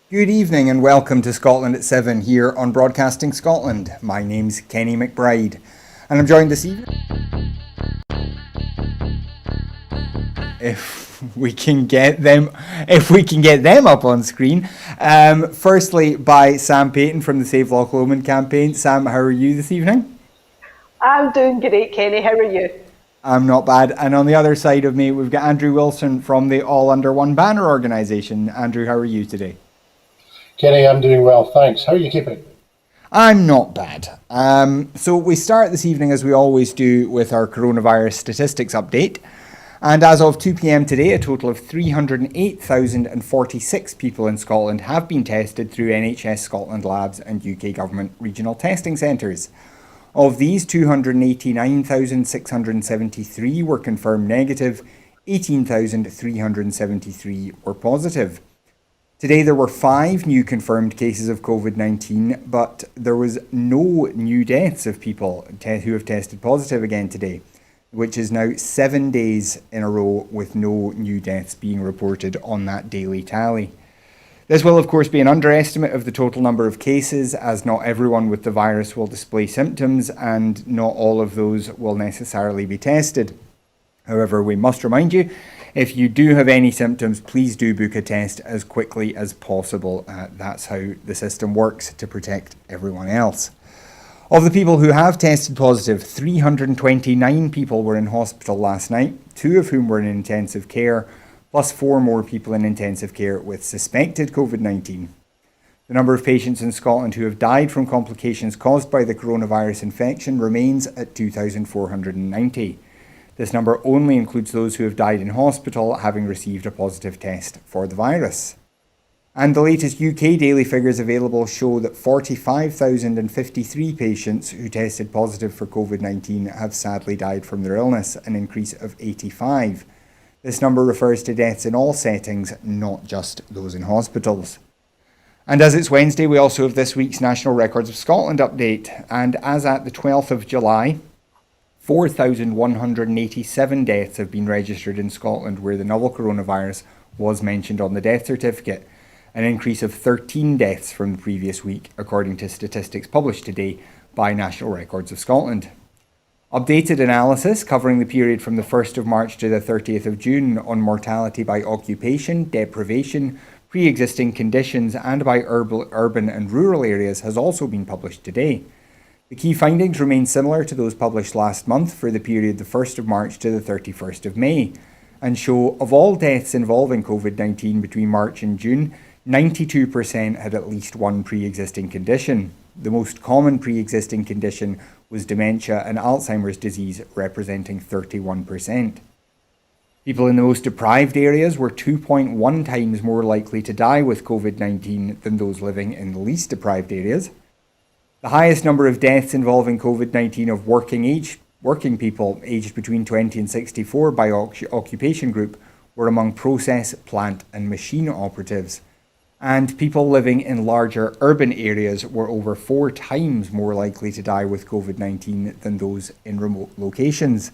Good evening and welcome to Scotland at 7 here on Broadcasting Scotland. My name's Kenny McBride and I'm joined this evening, if we can get them up on screen. Firstly by Sam Payton from the Save Loch Lomond campaign. Sam, how are you this evening? I'm doing great, Kenny. How are you? I'm not bad. And on the other side of me, we've got Andrew Wilson from the All Under One Banner organisation. Andrew, how are you today? Kenny, I'm doing well, thanks. How are you keeping? I'm not bad. So we start this evening, as we always do, with our coronavirus statistics update. And as of 2 p.m. today, a total of 308,046 people in Scotland have been tested through NHS Scotland labs and UK Government regional testing centres. Of these, 289,673 were confirmed negative, 18,373 were positive. Today there were 5 new confirmed cases of COVID-19, but there was no new deaths of people who have tested positive again today, which is now 7 days in a row with no new deaths being reported on that daily tally. This will of course be an underestimate of the total number of cases, as not everyone with the virus will display symptoms and not all of those will necessarily be tested. However, we must remind you, if you do have any symptoms, please do book a test as quickly as possible. That's how the system works to protect everyone else. Of the people who have tested positive, 329 people were in hospital last night, 2 of whom were in intensive care, plus 4 more people in intensive care with suspected COVID-19. The number of patients in Scotland who have died from complications caused by the coronavirus infection remains at 2,490. This number only includes those who have died in hospital having received a positive test for the virus. And the latest UK daily figures available show that 45,053 patients who tested positive for COVID-19 have sadly died from their illness, an increase of 85. This number refers to deaths in all settings, not just those in hospitals. And as it's Wednesday, we also have this week's National Records of Scotland update. And as at the 12th of July, 4,187 deaths have been registered in Scotland where the novel coronavirus was mentioned on the death certificate, an increase of 13 deaths from the previous week, according to statistics published today by National Records of Scotland. Updated analysis covering the period from the 1st of March to the 30th of June on mortality by occupation, deprivation, pre-existing conditions and by urban and rural areas has also been published today. The key findings remain similar to those published last month for the period the 1st of March to the 31st of May, and show of all deaths involving COVID-19 between March and June, 92% had at least one pre-existing condition. The most common pre-existing condition was dementia and Alzheimer's disease, representing 31%. People in the most deprived areas were 2.1 times more likely to die with COVID-19 than those living in the least deprived areas. The highest number of deaths involving COVID-19 of working people aged between 20 and 64 by occupation group were among process, plant and machine operatives. And people living in larger urban areas were over 4 times more likely to die with COVID-19 than those in remote locations.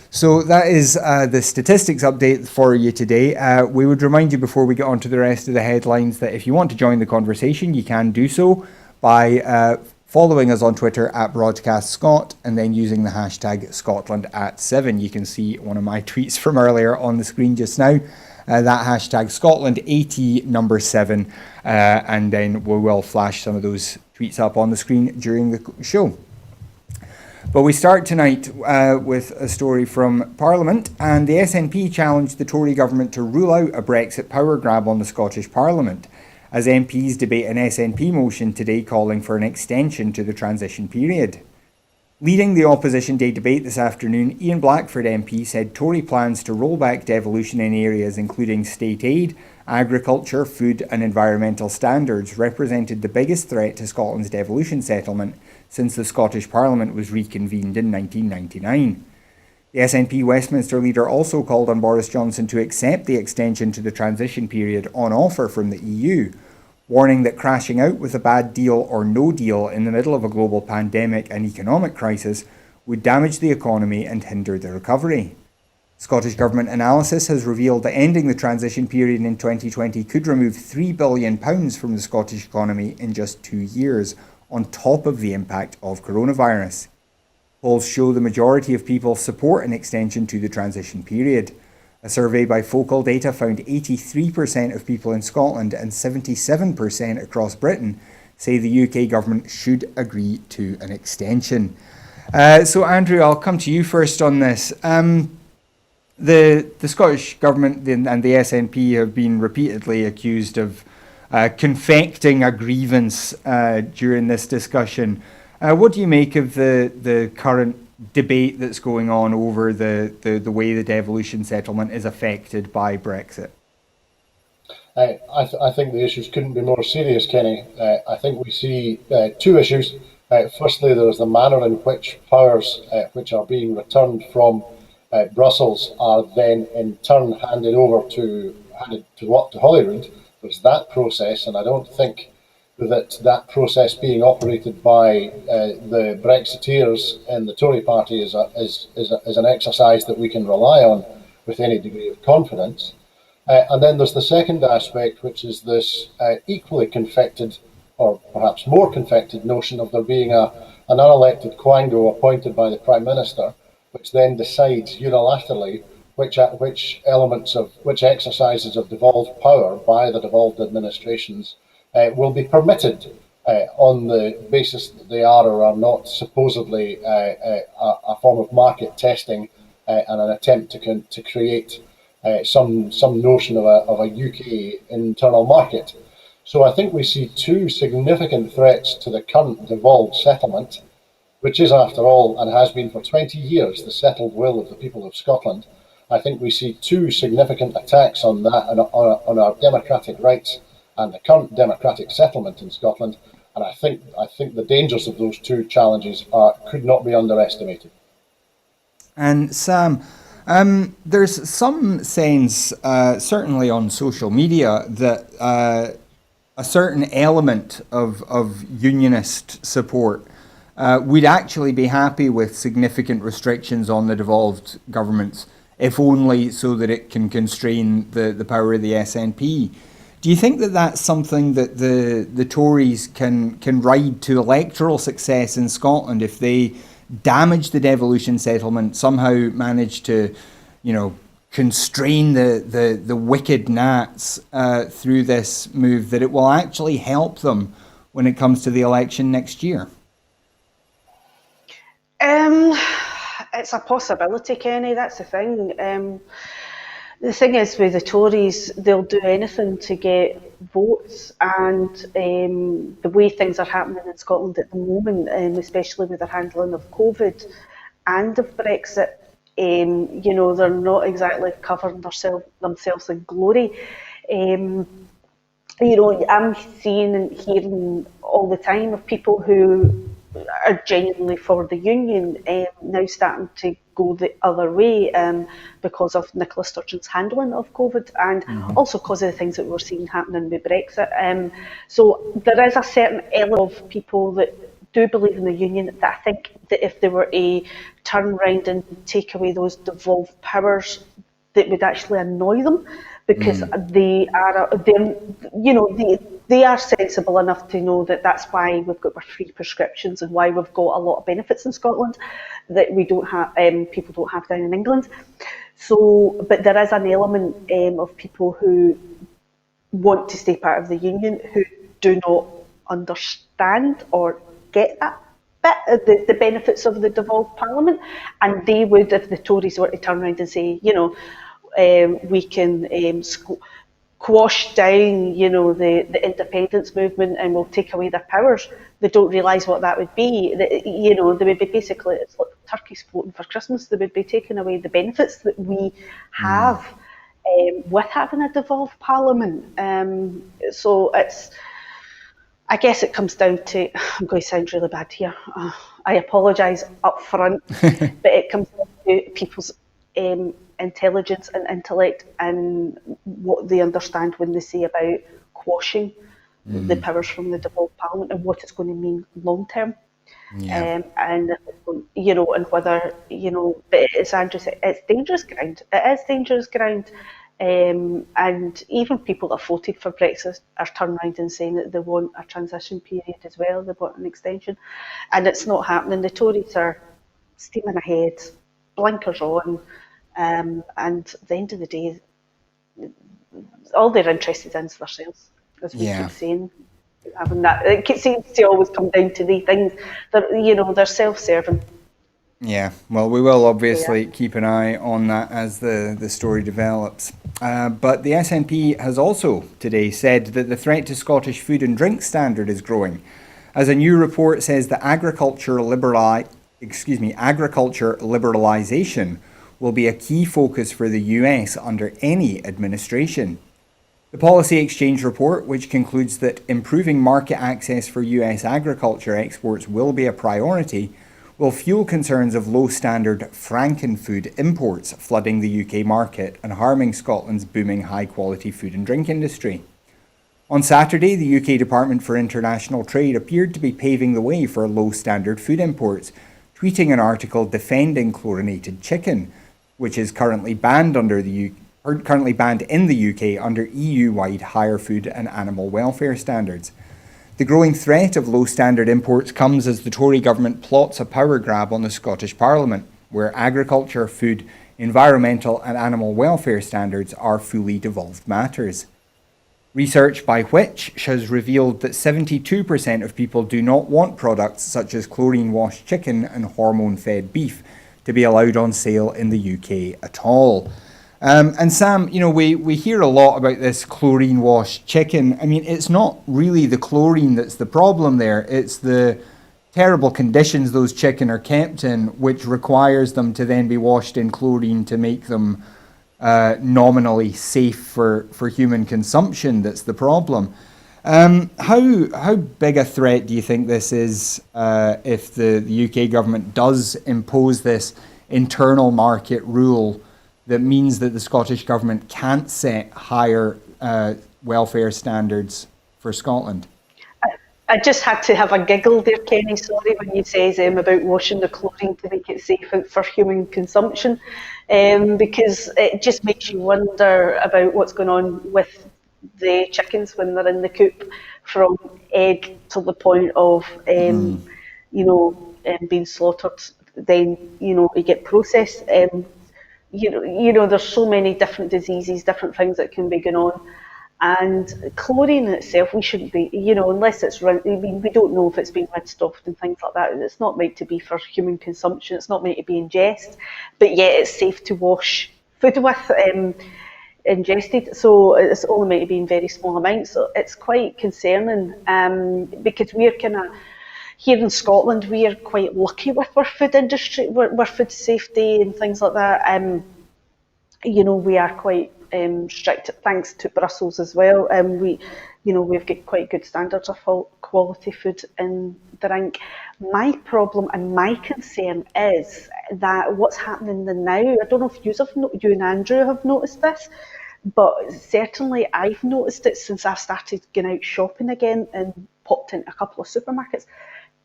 So that is the statistics update for you today. We would remind you before we get on to the rest of the headlines that if you want to join the conversation, you can do so by following us on Twitter at BroadcastScot and then using the hashtag Scotland@7. You can see one of my tweets from earlier on the screen just now. That hashtag Scotland7, and then we will flash some of those tweets up on the screen during the show. But we start tonight with a story from Parliament, and the SNP challenged the Tory government to rule out a Brexit power grab on the Scottish Parliament, as MPs debate an SNP motion today calling for an extension to the transition period. Leading the Opposition Day debate this afternoon, Ian Blackford MP said Tory plans to roll back devolution in areas including state aid, agriculture, food and environmental standards represented the biggest threat to Scotland's devolution settlement since the Scottish Parliament was reconvened in 1999. The SNP Westminster leader also called on Boris Johnson to accept the extension to the transition period on offer from the EU, warning that crashing out with a bad deal or no deal in the middle of a global pandemic and economic crisis would damage the economy and hinder the recovery. Scottish Government analysis has revealed that ending the transition period in 2020 could remove £3 billion from the Scottish economy in just 2 years, on top of the impact of coronavirus. Polls show the majority of people support an extension to the transition period. A survey by Focal Data found 83% of people in Scotland and 77% across Britain say the UK government should agree to an extension. So Andrew, I'll come to you first on this. The Scottish Government and the SNP have been repeatedly accused of confecting a grievance during this discussion. What do you make of the current debate that's going on over the way the devolution settlement is affected by Brexit? I think the issues couldn't be more serious, Kenny. I think we see two issues. Firstly, there's the manner in which powers which are being returned from Brussels are then in turn handed to Holyrood. There's that process, and I don't think that process being operated by the Brexiteers in the Tory party is an exercise that we can rely on with any degree of confidence. And then there's the second aspect, which is this equally confected, or perhaps more confected, notion of there being an unelected quango appointed by the Prime Minister, which then decides unilaterally which exercises of devolved power by the devolved administrations will be permitted on the basis that they are or are not supposedly a form of market testing and an attempt to create some notion of a UK internal market. So I think we see two significant threats to the current devolved settlement, which is, after all, and has been for 20 years, the settled will of the people of Scotland. I think we see two significant attacks on that, on our democratic rights and the current democratic settlement in Scotland. And I think the dangers of those two challenges could not be underestimated. And Sam, there's some sense, certainly on social media, that a certain element of unionist support would actually be happy with significant restrictions on the devolved governments, if only so that it can constrain the power of the SNP. Do you think that that's something that the Tories can ride to electoral success in Scotland if they damage the devolution settlement, somehow manage to, constrain the wicked gnats through this move, that it will actually help them when it comes to the election next year? It's a possibility, Kenny, that's the thing. The thing is, with the Tories, they'll do anything to get votes, and the way things are happening in Scotland at the moment, especially with their handling of COVID and of Brexit, they're not exactly covering themselves in glory. I'm seeing and hearing all the time of people who are genuinely for the union now starting to go the other way because of Nicola Sturgeon's handling of COVID, and also because of the things that we're seeing happening with Brexit. So there is a certain element of people that do believe in the union, that I think that if they were a turn round and take away those devolved powers, that would actually annoy them, because they are sensible enough to know that that's why we've got our free prescriptions and why we've got a lot of benefits in Scotland that we don't have, people don't have down in England. So, but there is an element of people who want to stay part of the union who do not understand or get that bit, the benefits of the devolved parliament, and they would, if the Tories were to turn around and say, we can quash down, the independence movement, and we'll take away their powers. They don't realise what that would be. They would be basically, it's like turkeys floating for Christmas. They would be taking away the benefits that we have with having a devolved parliament. So I guess it comes down to, I'm going to sound really bad here, I apologise up front, but it comes down to people's intelligence and intellect and what they understand when they say about quashing the powers from the devolved parliament and what it's going to mean long term. Yeah. And and whether but as Andrew said, it's dangerous ground. It is dangerous ground, and even people that voted for Brexit are turning around and saying that they want a transition period as well. They want an extension, and it's not happening. The Tories are steaming ahead, blinkers on, and at the end of the day, all they're interested in is themselves, as we Yeah. keep saying. Having that, it seems to always come down to these things. They're self-serving. Yeah, well, we will So yeah. obviously keep an eye on that as the story develops. But the SNP has also today said that the threat to Scottish food and drink standard is growing, as a new report says that agriculture liberalisation will be a key focus for the US under any administration. The Policy Exchange report, which concludes that improving market access for US agriculture exports will be a priority, will fuel concerns of low-standard frankenfood imports flooding the UK market and harming Scotland's booming high-quality food and drink industry. On Saturday, the UK Department for International Trade appeared to be paving the way for low-standard food imports, tweeting an article defending chlorinated chicken, which is currently banned in the UK under EU-wide higher food and animal welfare standards. The growing threat of low-standard imports comes as the Tory government plots a power grab on the Scottish Parliament, where agriculture, food, environmental and animal welfare standards are fully devolved matters. Research by Which has revealed that 72% of people do not want products such as chlorine-washed chicken and hormone-fed beef to be allowed on sale in the UK at all. And Sam, we hear a lot about this chlorine-washed chicken. I mean, it's not really the chlorine that's the problem there. It's the terrible conditions those chicken are kept in, which requires them to then be washed in chlorine to make them nominally safe for human consumption. That's the problem. How big a threat do you think this is if the UK government does impose this internal market rule that means that the Scottish government can't set higher welfare standards for Scotland? I just had to have a giggle there, Kenny, sorry, when you says about washing the chlorine to make it safe for human consumption, because it just makes you wonder about what's going on with the chickens when they're in the coop, from egg to the point of, being slaughtered, then, you get processed. There's so many different diseases, different things that can be going on. And chlorine in itself, we shouldn't be, unless it's, we don't know if it's been rinsed off and things like that. It's not meant to be for human consumption. It's not meant to be ingested, but yet it's safe to wash food with, ingested. So it's only meant to be in very small amounts. So it's quite concerning, because we're kind of, here in Scotland, we are quite lucky with our food industry, our food safety and things like that. We are quite strict, thanks to Brussels as well. We've got quite good standards of quality food and drink. My problem and my concern is that what's happening now, I don't know if you and Andrew have noticed this, but certainly I've noticed it since I started going out shopping again and popped into a couple of supermarkets.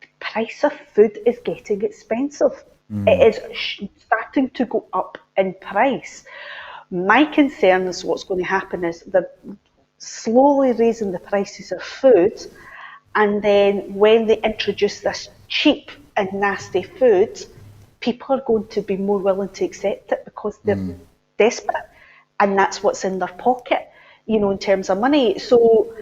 The price of food is getting expensive. It is starting to go up in price. My concern is what's going to happen is they're slowly raising the prices of food, and then when they introduce this cheap and nasty food, people are going to be more willing to accept it because they're desperate, and that's what's in their pocket, in terms of money. So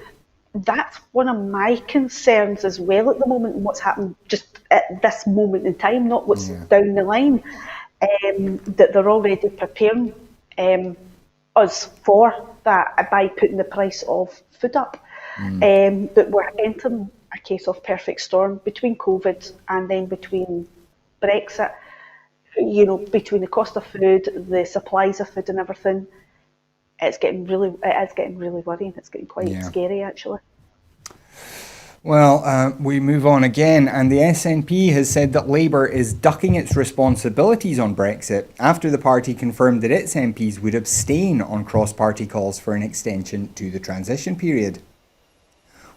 that's one of my concerns as well at the moment, and what's happened just at this moment in time, not what's down the line, that they're already preparing us for that by putting the price of food up. But we're entering a case of perfect storm between COVID and then between Brexit, between the cost of food, the supplies of food and everything. It is getting really worrying. It's getting quite scary, actually. Well, we move on again, and the SNP has said that Labour is ducking its responsibilities on Brexit after the party confirmed that its MPs would abstain on cross-party calls for an extension to the transition period.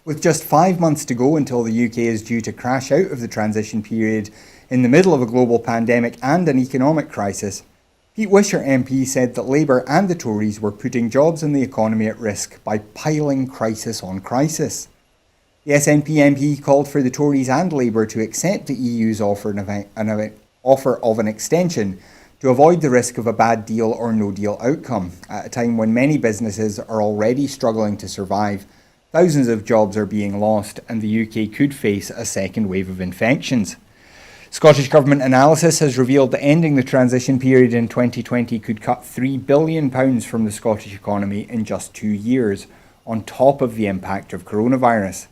With just 5 months to go until the UK is due to crash out of the transition period in the middle of a global pandemic and an economic crisis, Pete Wisher MP said that Labour and the Tories were putting jobs and the economy at risk by piling crisis on crisis. The SNP MP called for the Tories and Labour to accept the EU's offer of an extension to avoid the risk of a bad deal or no deal outcome, at a time when many businesses are already struggling to survive. Thousands of jobs are being lost and the UK could face a second wave of infections. Scottish Government analysis has revealed that ending the transition period in 2020 could cut £3 billion from the Scottish economy in just 2 years, on top of the impact of coronavirus.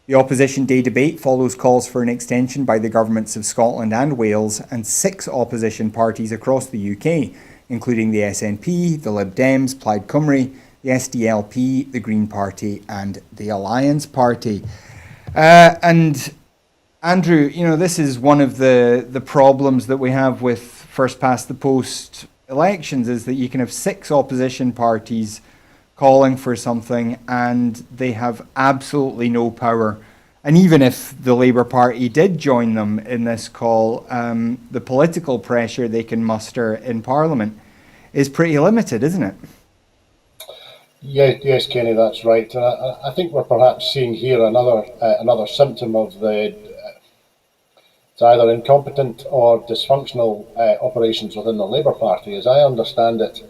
The Opposition Day debate follows calls for an extension by the governments of Scotland and Wales and 6 opposition parties across the UK, including the SNP, the Lib Dems, Plaid Cymru, the SDLP, the Green Party and the Alliance Party. And Andrew, this is one of the problems that we have with first past the post elections, is that you can have 6 opposition parties calling for something and they have absolutely no power. And even if the Labour Party did join them in this call, the political pressure they can muster in Parliament is pretty limited, isn't it? Yes, Kenny, that's right. I think we're perhaps seeing here another symptom of it's either incompetent or dysfunctional operations within the Labour Party. As I understand it,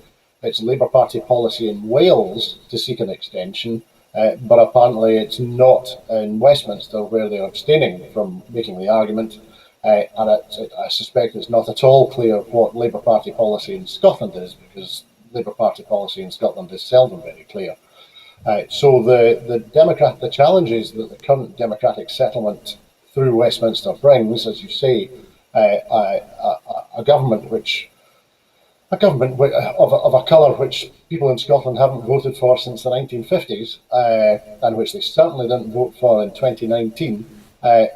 it's Labour Party policy in Wales to seek an extension, but apparently it's not in Westminster, where they're abstaining from making the argument. And I suspect it's not at all clear what Labour Party policy in Scotland is, because Labour Party policy in Scotland is seldom very clear. So the challenges that the current democratic settlement through Westminster brings, as you say, a government of a colour which people in Scotland haven't voted for since the 1950s, and which they certainly didn't vote for in 2019,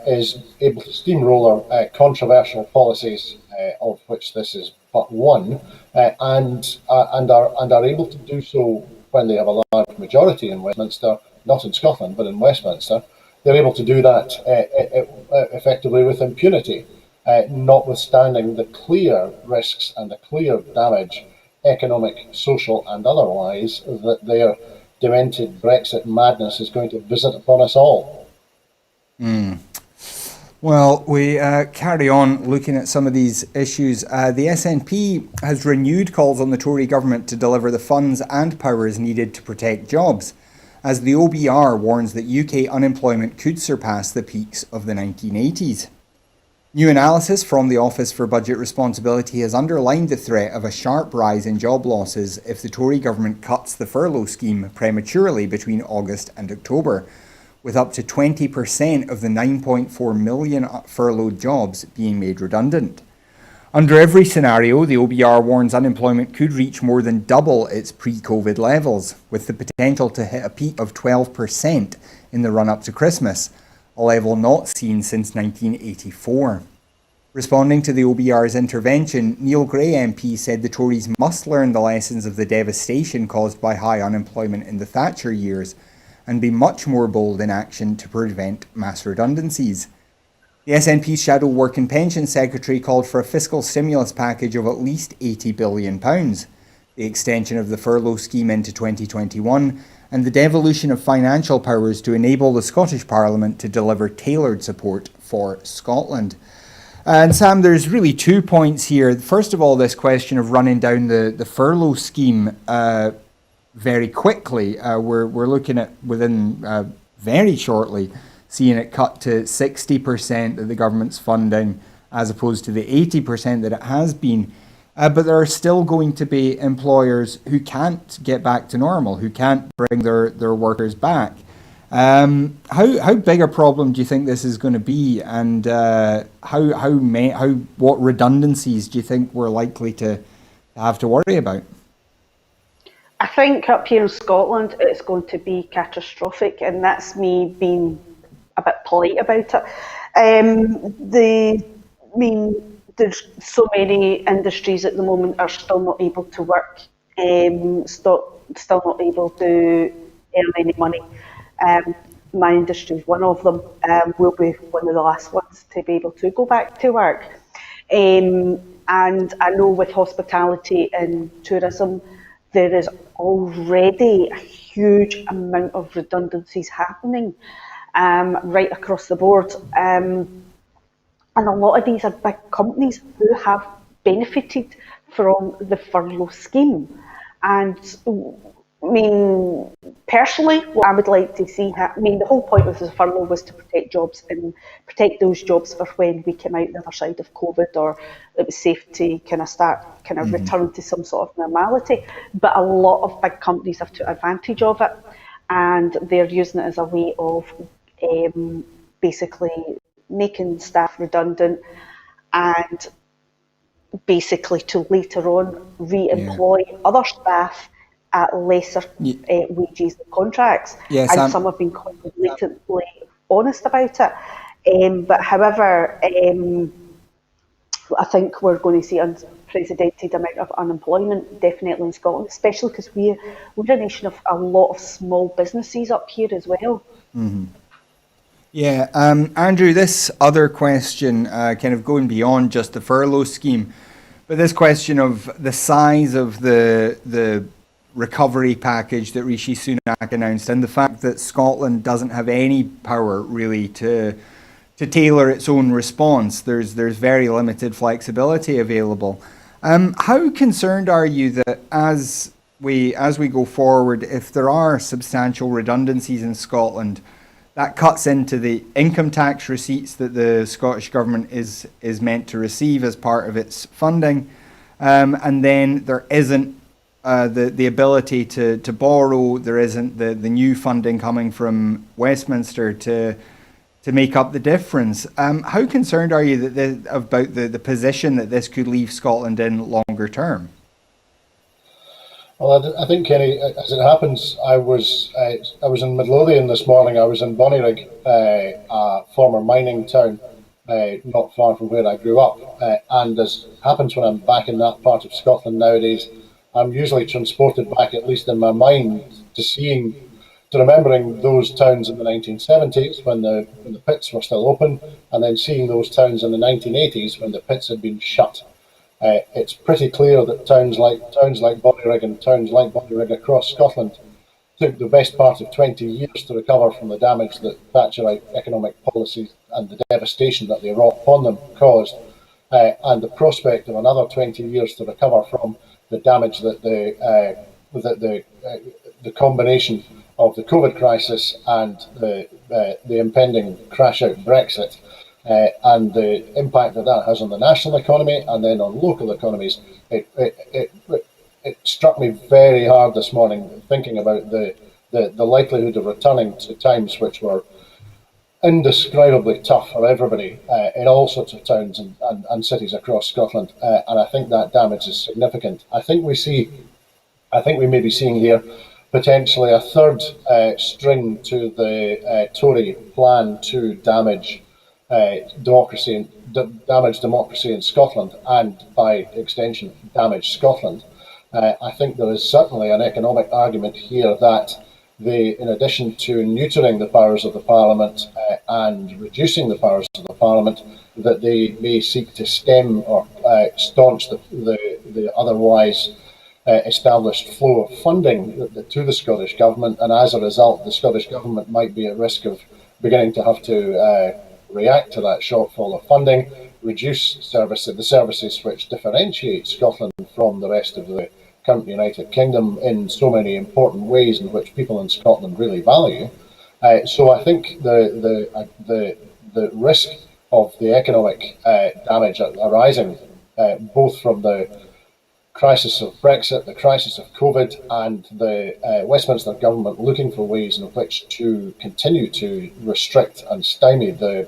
is able to steamroller controversial policies, of which this is but one, and are able to do so when they have a large majority in Westminster, not in Scotland, but in Westminster. They're able to do that effectively with impunity, notwithstanding the clear risks and the clear damage, economic, social and otherwise, that their demented Brexit madness is going to visit upon us all. Well, we carry on looking at some of these issues. The SNP has renewed calls on the Tory government to deliver the funds and powers needed to protect jobs, as the OBR warns that UK unemployment could surpass the peaks of the 1980s. New analysis from the Office for Budget Responsibility has underlined the threat of a sharp rise in job losses if the Tory government cuts the furlough scheme prematurely between August and October, with up to 20% of the 9.4 million furloughed jobs being made redundant. Under every scenario, the OBR warns unemployment could reach more than double its pre-COVID levels, with the potential to hit a peak of 12% in the run-up to Christmas, a level not seen since 1984. Responding to the OBR's intervention, Neil Gray MP said the Tories must learn the lessons of the devastation caused by high unemployment in the Thatcher years and be much more bold in action to prevent mass redundancies. The SNP's Shadow Work and Pension Secretary called for a fiscal stimulus package of at least £80 billion, the extension of the furlough scheme into 2021, and the devolution of financial powers to enable the Scottish Parliament to deliver tailored support for Scotland. And Sam, there's really 2 points here. First of all, this question of running down the furlough scheme very quickly. We're looking at within very shortly seeing it cut to 60% of the government's funding as opposed to the 80% that it has been. But there are still going to be employers who can't get back to normal, who can't bring their workers back. How big a problem do you think this is going to be, and what redundancies do you think we're likely to have to worry about? I think up here in Scotland it's going to be catastrophic, and that's me being a bit polite about it. There's so many industries at the moment are still not able to work, still not able to earn any money. my industry is one of them. We'll be one of the last ones to be able to go back to work. And I know with hospitality and tourism, there is already a huge amount of redundancies happening right across the board. And a lot of these are big companies who have benefited from the furlough scheme. And I mean, personally, what I would like to see, the whole point of the furlough was to protect jobs and protect those jobs for when we came out the other side of COVID, or it was safe to kind of return to some sort of normality. But a lot of big companies have took advantage of it, and they're using it as a way of basically making staff redundant, and basically to later on re-employ other staff at lesser wages and contracts. Yes, and some have been quite blatantly honest about it. But however, I think we're going to see unprecedented amount of unemployment, definitely in Scotland, especially because we're a nation of a lot of small businesses up here as well. Mm-hmm. Yeah, Andrew, this other question, kind of going beyond just the furlough scheme, but this question of the size of the recovery package that Rishi Sunak announced, and the fact that Scotland doesn't have any power really to tailor its own response. There's very limited flexibility available. How concerned are you that as we go forward, if there are substantial redundancies in Scotland, that cuts into the income tax receipts that the Scottish Government is meant to receive as part of its funding, and then there isn't the ability to borrow, there isn't the new funding coming from Westminster to make up the difference. How concerned are you about the position that this could leave Scotland in longer term? Well, I think, Kenny, as it happens, I was in Midlothian this morning. I was in Bonnyrigg, a former mining town, not far from where I grew up. And as happens when I'm back in that part of Scotland nowadays, I'm usually transported back, at least in my mind, to remembering those towns in the 1970s when the pits were still open, and then seeing those towns in the 1980s when the pits had been shut. It's pretty clear that towns like Bonnyrigg and towns like Bonnyrigg across Scotland took the best part of 20 years to recover from the damage that Thatcherite economic policies and the devastation that they wrought upon them caused, and the prospect of another 20 years to recover from the damage that the combination of the COVID crisis and the impending crash out Brexit and the impact that has on the national economy and then on local economies. It struck me very hard this morning thinking about the likelihood of returning to times which were indescribably tough for everybody in all sorts of towns and cities across Scotland, and I think that damage is significant. I think we may be seeing here potentially a third string to the Tory plan to damage democracy in Scotland, and by extension damage Scotland. I think there is certainly an economic argument here that in addition to neutering the powers of the Parliament and reducing the powers of the Parliament, that they may seek to stem or staunch the otherwise established flow of funding to the Scottish Government, and as a result the Scottish Government might be at risk of beginning to have to react to that shortfall of funding, reduce the services which differentiate Scotland from the rest of the current United Kingdom in so many important ways in which people in Scotland really value. So I think the risk of the economic damage arising both from the crisis of Brexit, the crisis of COVID, and the Westminster government looking for ways in which to continue to restrict and stymie the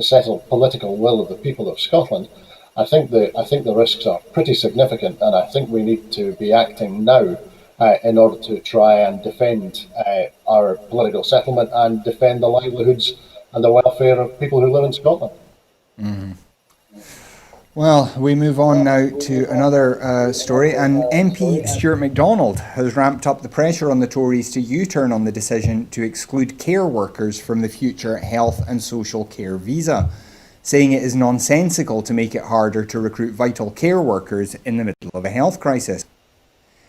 settled political will of the people of Scotland. I think the risks are pretty significant, and I think we need to be acting now in order to try and defend our political settlement and defend the livelihoods and the welfare of people who live in Scotland. Mm. Well, we move on now to another story, and MP Stuart MacDonald has ramped up the pressure on the Tories to U-turn on the decision to exclude care workers from the future health and social care visa, saying it is nonsensical to make it harder to recruit vital care workers in the middle of a health crisis.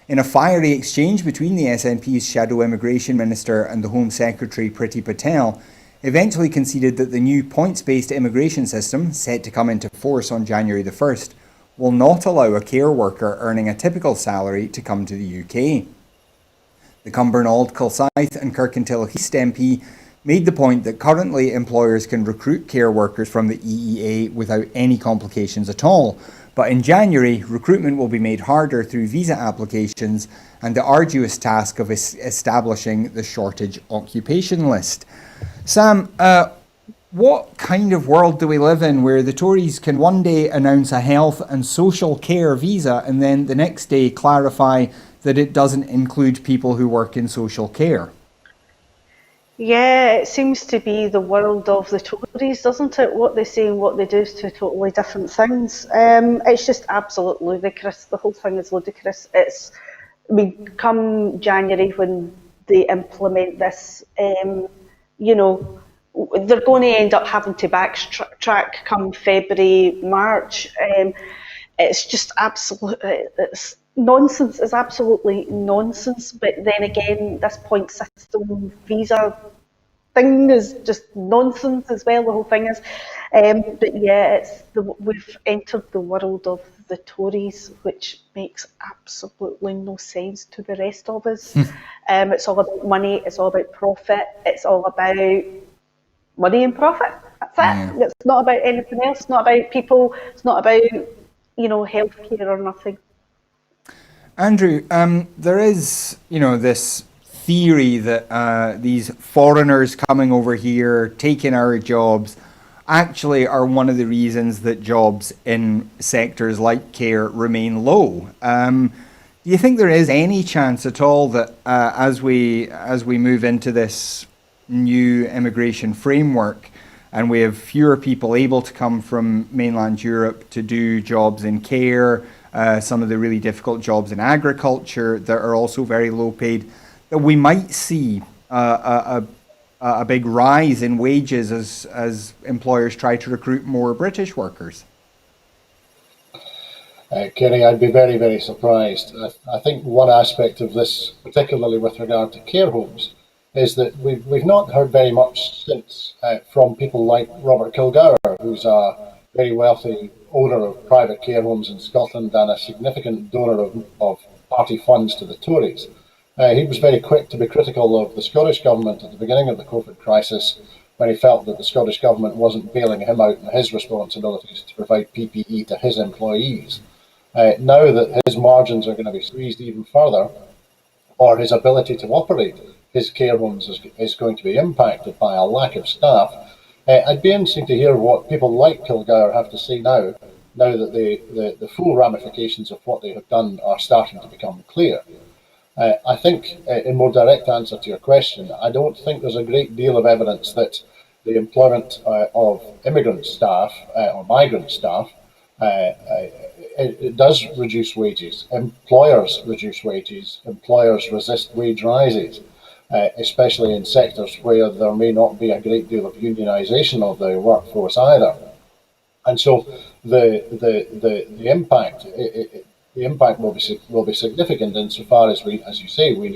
In a fiery exchange between the SNP's Shadow Immigration Minister and the Home Secretary Priti Patel, eventually conceded that the new points-based immigration system, set to come into force on January the 1st, will not allow a care worker earning a typical salary to come to the UK. The Cumbernauld, Kilsyth and Kirkintilloch East MP made the point that currently employers can recruit care workers from the EEA without any complications at all, but in January, recruitment will be made harder through visa applications and the arduous task of establishing the shortage occupation list. Sam, what kind of world do we live in where the Tories can one day announce a health and social care visa and then the next day clarify that it doesn't include people who work in social care? Yeah, it seems to be the world of the Tories, doesn't it? What they say and what they do is two totally different things. It's just absolutely ludicrous. The whole thing is ludicrous. Come January when they implement this, you know, they're going to end up having to backtrack come February, March. It's just it's nonsense. It's absolutely nonsense. But then again, this point system visa thing is just nonsense as well. The whole thing is. But yeah, we've entered the world of the Tories, which makes absolutely no sense to the rest of us. It's all about money. It's all about profit. It's all about money and profit. That's it. Yeah. It's not about anything else. It's not about people. It's not about healthcare or nothing. Andrew, there is this theory that these foreigners coming over here, taking our jobs, actually are one of the reasons that jobs in sectors like care remain low. Do you think there is any chance at all that as we move into this new immigration framework and we have fewer people able to come from mainland Europe to do jobs in care, some of the really difficult jobs in agriculture that are also very low paid, that we might see a big rise in wages as employers try to recruit more British workers? Kerry, I'd be very, very surprised. I think one aspect of this, particularly with regard to care homes, is that we've not heard very much since from people like Robert Kilgour, who's a very wealthy owner of private care homes in Scotland and a significant donor of party funds to the Tories. He was very quick to be critical of the Scottish Government at the beginning of the COVID crisis when he felt that the Scottish Government wasn't bailing him out on his responsibilities to provide PPE to his employees. Now that his margins are going to be squeezed even further, or his ability to operate his care homes is going to be impacted by a lack of staff, I'd be interested to hear what people like Kilgour have to say now that the full ramifications of what they have done are starting to become clear. I think, in more direct answer to your question, I don't think there's a great deal of evidence that the employment of immigrant staff or migrant staff it does reduce wages. Employers reduce wages. Employers resist wage rises, especially in sectors where there may not be a great deal of unionisation of the workforce either. And so the impact will be significant insofar as as you say, we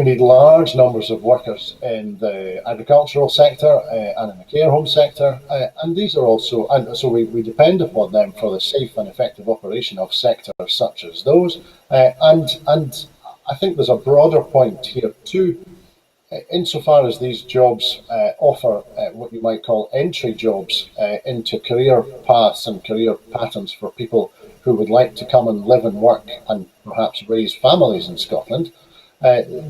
need large numbers of workers in the agricultural sector and in the care home sector, and these are also, and so we depend upon them for the safe and effective operation of sectors such as those. And I think there's a broader point here too, insofar as these jobs offer what you might call entry jobs into career paths and career patterns for people who would like to come and live and work and perhaps raise families in Scotland.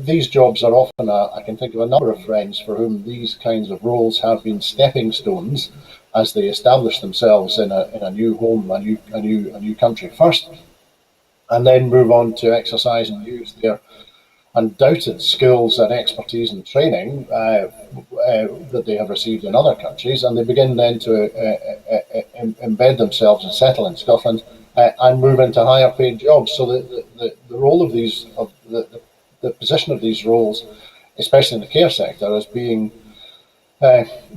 These jobs are often, I can think of a number of friends for whom these kinds of roles have been stepping stones as they establish themselves in a new home, a new country first, and then move on to exercise and use undoubted skills and expertise and training that they have received in other countries, and they begin then to embed themselves and settle in Scotland and move into higher paid jobs. So the role of these, the position of these roles, especially in the care sector, as being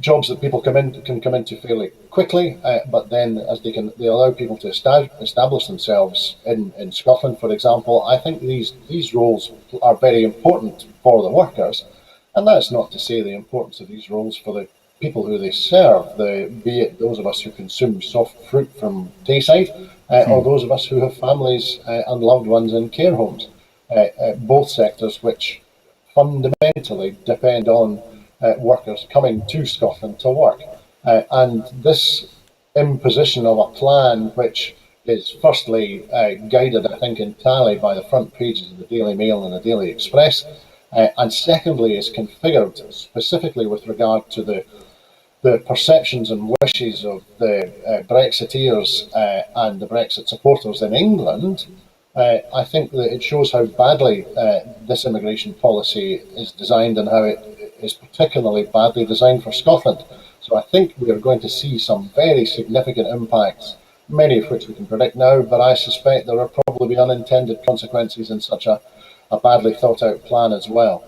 jobs that people can come into fairly quickly, but then as they allow people to establish themselves in Scotland, for example. I think these roles are very important for the workers, and that's not to say the importance of these roles for the people who they serve, be it those of us who consume soft fruit from Tayside, or those of us who have families and loved ones in care homes, both sectors which fundamentally depend on workers coming to Scotland to work. And this imposition of a plan, which is firstly guided, I think, entirely by the front pages of the Daily Mail and the Daily Express, and secondly is configured specifically with regard to the perceptions and wishes of the Brexiteers and the Brexit supporters in England. I think that it shows how badly this immigration policy is designed and how it is particularly badly designed for Scotland. So I think we are going to see some very significant impacts, many of which we can predict now, but I suspect there will probably be unintended consequences in such a badly thought out plan as well.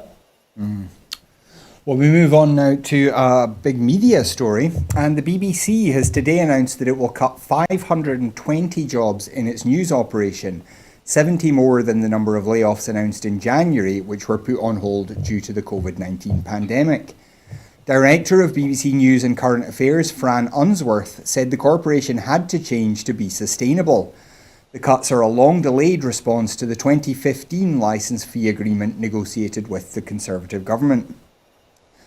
Well, we move on now to a big media story, and the BBC has today announced that it will cut 520 jobs in its news operation, 70 more than the number of layoffs announced in January, which were put on hold due to the COVID-19 pandemic. Director of BBC News and Current Affairs, Fran Unsworth, said the corporation had to change to be sustainable. The cuts are a long-delayed response to the 2015 licence fee agreement negotiated with the Conservative government.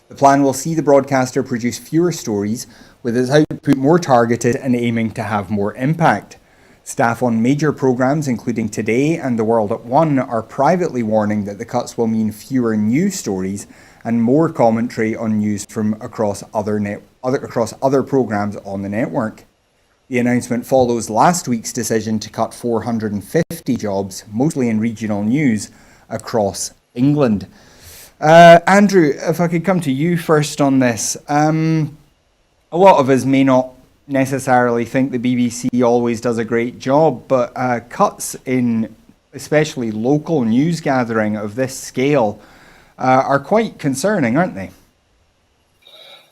The plan will see the broadcaster produce fewer stories, with its output more targeted and aiming to have more impact. Staff on major programmes, including Today and The World at One, are privately warning that the cuts will mean fewer news stories and more commentary on news from across other programmes on the network. The announcement follows last week's decision to cut 450 jobs, mostly in regional news, across England. Andrew, if I could come to you first on this. A lot of us may not necessarily think the BBC always does a great job, but cuts in especially local news gathering of this scale are quite concerning, aren't they?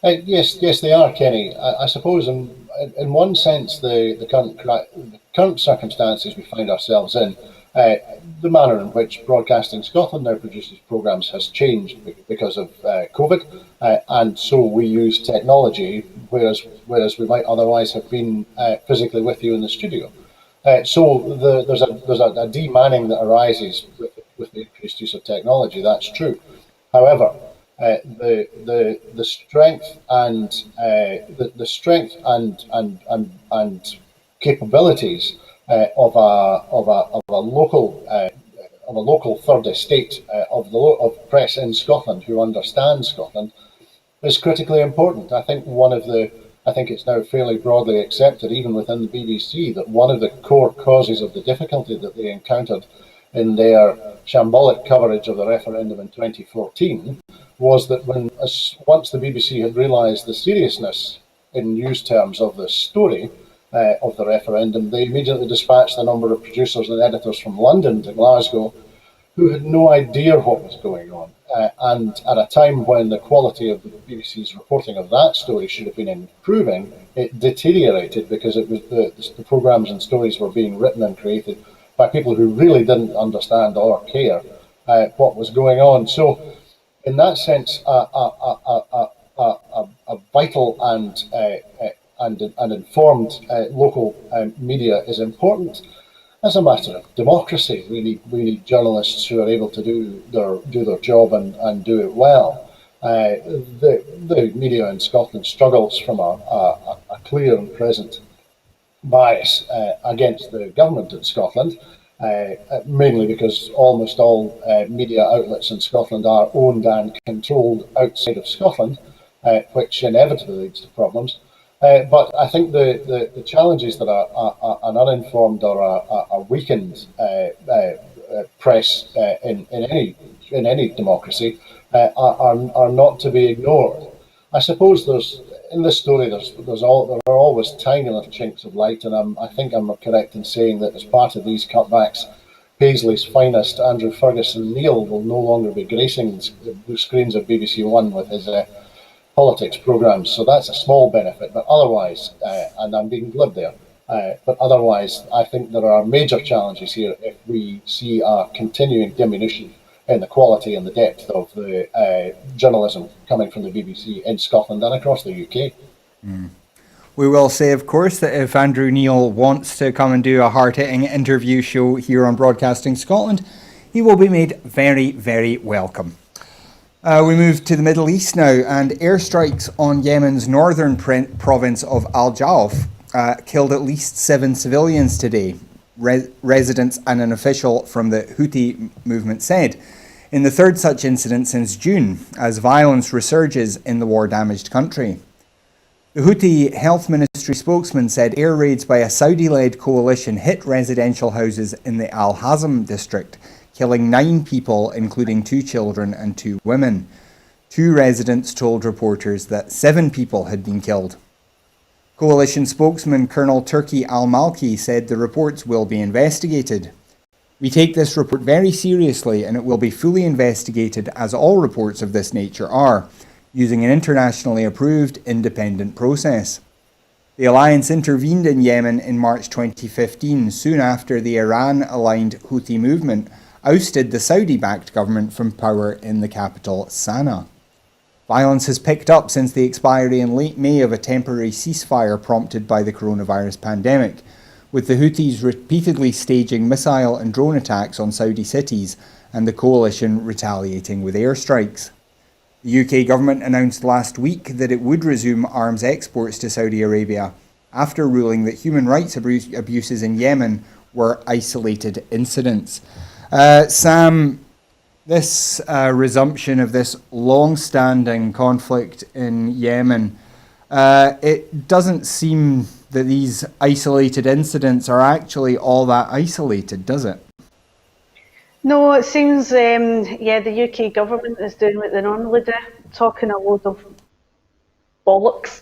Yes, they are, Kenny. I suppose in one sense, the current circumstances we find ourselves in, the manner in which Broadcasting Scotland now produces programmes has changed because of COVID, and so we use technology, whereas we might otherwise have been physically with you in the studio. So there's a de-manning that arises with the increased use of technology. That's true. However, the strength and the strength and capabilities of a local third estate of press in Scotland who understand Scotland is critically important. I think it's now fairly broadly accepted, even within the BBC, that one of the core causes of the difficulty that they encountered in their shambolic coverage of the referendum in 2014 was that once the BBC had realised the seriousness in news terms of the story of the referendum, they immediately dispatched a number of producers and editors from London to Glasgow who had no idea what was going on. And at a time when the quality of the BBC's reporting of that story should have been improving, it deteriorated because it was the programmes and stories were being written and created by people who really didn't understand or care what was going on. So, in that sense, a vital and informed local media is important. As a matter of democracy, we need journalists who are able to do their job and do it well. The media in Scotland struggles from a clear and present bias against the government in Scotland, mainly because almost all media outlets in Scotland are owned and controlled outside of Scotland, which inevitably leads to problems. But I think the challenges that an uninformed or a weakened press in any democracy are not to be ignored. I suppose in this story there are always tiny little chinks of light, and I think I'm correct in saying that as part of these cutbacks, Paisley's finest, Andrew Ferguson Neil, will no longer be gracing the screens of BBC One with his politics programmes. So that's a small benefit, but otherwise, and I'm being glib there, but otherwise, I think there are major challenges here if we see a continuing diminution in the quality and the depth of the journalism coming from the BBC in Scotland and across the UK. We will say, of course, that if Andrew Neil wants to come and do a hard-hitting interview show here on Broadcasting Scotland, he will be made very, very welcome. We move to the Middle East now, and airstrikes on Yemen's northern province of Al Jauf killed at least 7 civilians today, residents and an official from the Houthi movement said, in the third such incident since June, as violence resurges in the war-damaged country. The Houthi Health Ministry spokesman said air raids by a Saudi-led coalition hit residential houses in the Al Hazm district, killing 9 people, including 2 children and 2 women. 2 residents told reporters that 7 people had been killed. Coalition spokesman Colonel Turki Al-Malki said the reports will be investigated. We take this report very seriously, and it will be fully investigated, as all reports of this nature are, using an internationally approved independent process. The alliance intervened in Yemen in March 2015, soon after the Iran-aligned Houthi movement ousted the Saudi-backed government from power in the capital, Sana'a. Violence has picked up since the expiry in late May of a temporary ceasefire prompted by the coronavirus pandemic, with the Houthis repeatedly staging missile and drone attacks on Saudi cities and the coalition retaliating with airstrikes. The UK government announced last week that it would resume arms exports to Saudi Arabia after ruling that human rights abuses in Yemen were isolated incidents. Sam, this resumption of this long-standing conflict in Yemen, it doesn't seem that these isolated incidents are actually all that isolated, does it? No, it seems, the UK government is doing what they normally do, talking a load of bollocks.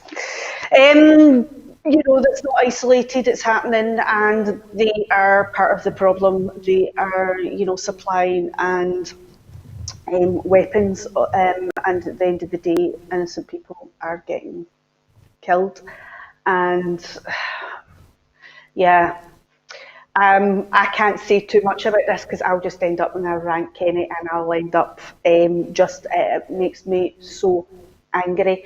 That's not isolated, it's happening, and they are part of the problem. They are, supplying and weapons, and at the end of the day, innocent people are getting killed. And I can't say too much about this because I'll just end up in a rant, Kenny, and I'll end up it makes me so angry